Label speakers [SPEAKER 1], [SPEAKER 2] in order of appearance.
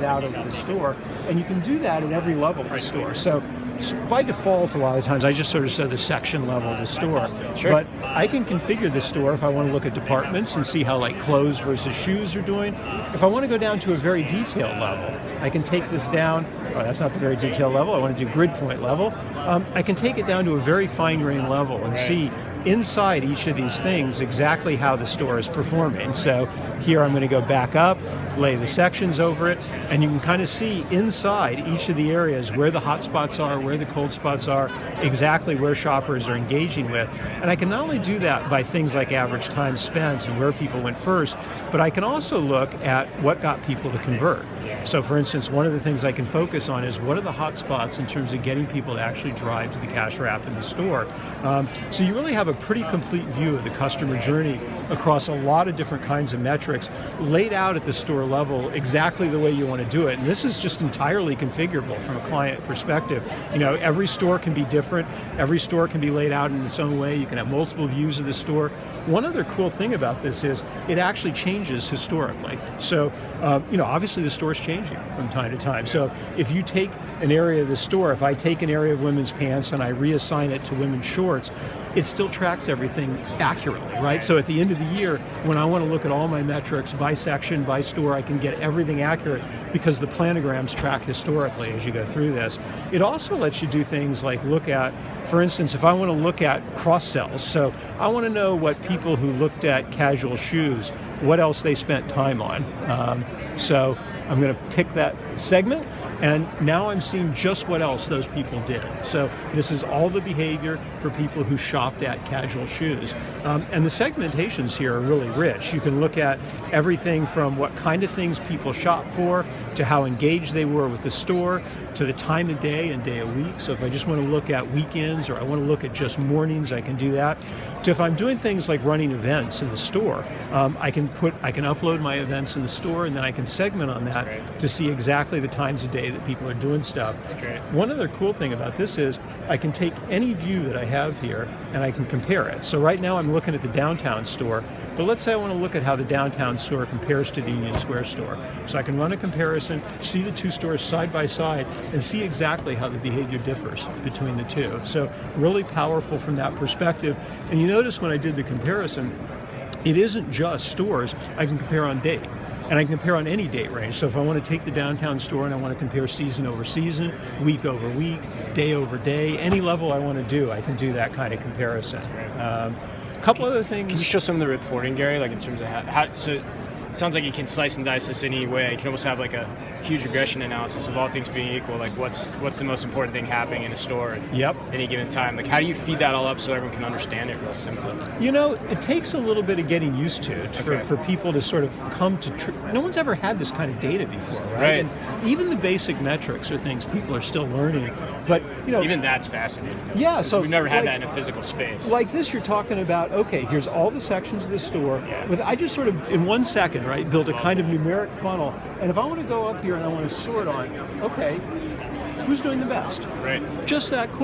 [SPEAKER 1] laid out over the store, and you can do that at every level of the store. So by default, a lot of times I just sort of show the section level of the store.
[SPEAKER 2] Sure.
[SPEAKER 1] But I can configure the store if I want to look at departments and see how like clothes versus shoes are doing. If I want to go down to a very detailed level, I can take this down. Oh, that's not the very detailed level. I want to do grid point level. I can take it down to a very fine-grained level and see inside each of these things exactly how the store is performing. So here I'm going to go back up, lay the sections over it, and you can kind of see inside each of the areas where the hot spots are, where the cold spots are, exactly where shoppers are engaging with. And I can not only do that by things like average time spent and where people went first, but I can also look at what got people to convert. So for instance, one of the things I can focus on is what are the hot spots in terms of getting people to actually drive to the cash wrap in the store. So you really have a pretty complete view of the customer journey across a lot of different kinds of metrics laid out at the store level exactly the way you want to do it. And this is just entirely configurable from a client perspective. You know, every store can be different. Every store can be laid out in its own way. You can have multiple views of the store. One other cool thing about this is it actually changes historically. So, you know, obviously the store is changing from time to time. So if you take an area of the store, if I take an area of women's pants and I reassign it to women's shorts, it still tracks everything accurately, right? So at the end of the year, when I want to look at all my metrics by section, by store, I can get everything accurate because the planograms track historically as you go through this. It also lets you do things like look at, for instance, if I want to look at cross-sells, so I want to know what people who looked at casual shoes, what else they spent time on. So I'm going to pick that segment, and now I'm seeing just what else those people did. So this is all the behavior for people who shopped at casual shoes. And the segmentations here are really rich. You can look at everything from what kind of things people shop for, to how engaged they were with the store, to the time of day and day of week. So if I just want to look at weekends or I want to look at just mornings, I can do that. To if I'm doing things like running events in the store, I can upload my events in the store, and then I can segment on that to see exactly the times of day that people are doing stuff.
[SPEAKER 2] That's great.
[SPEAKER 1] One other cool thing about this is I can take any view that I have here and I can compare it. So right now I'm looking at the downtown store, but let's say I want to look at how the downtown store compares to the Union Square store. So I can run a comparison, see the two stores side by side, and see exactly how the behavior differs between the two. So really powerful from that perspective. And you notice when I did the comparison, it isn't just stores. I can compare on date, and I can compare on any date range. So if I want to take the downtown store and I want to compare season over season, week over week, day over day, any level I want to do, I can do that kind of comparison. Couple other things.
[SPEAKER 2] Can you show some of the reporting, Gary, like in terms of how so it sounds like you can slice and dice this any way. You can almost have like a huge regression analysis of all things being equal, like what's the most important thing happening in a store at any given time. Like how do you feed that all up so everyone can understand it real simply?
[SPEAKER 1] You know, it takes a little bit of getting used to for people to sort of come to, no one's ever had this kind of data before, right? And even the basic metrics are things people are still learning. But, you know,
[SPEAKER 2] even that's fascinating.
[SPEAKER 1] Yeah, so
[SPEAKER 2] we've never had that in a physical space.
[SPEAKER 1] Like this, you're talking about, okay, here's all the sections of the store. I just sort of, in 1 second, right, build a kind of numeric funnel. And if I want to go up here and I want to sort on, okay, who's doing the best?
[SPEAKER 2] Right.
[SPEAKER 1] Just that quick.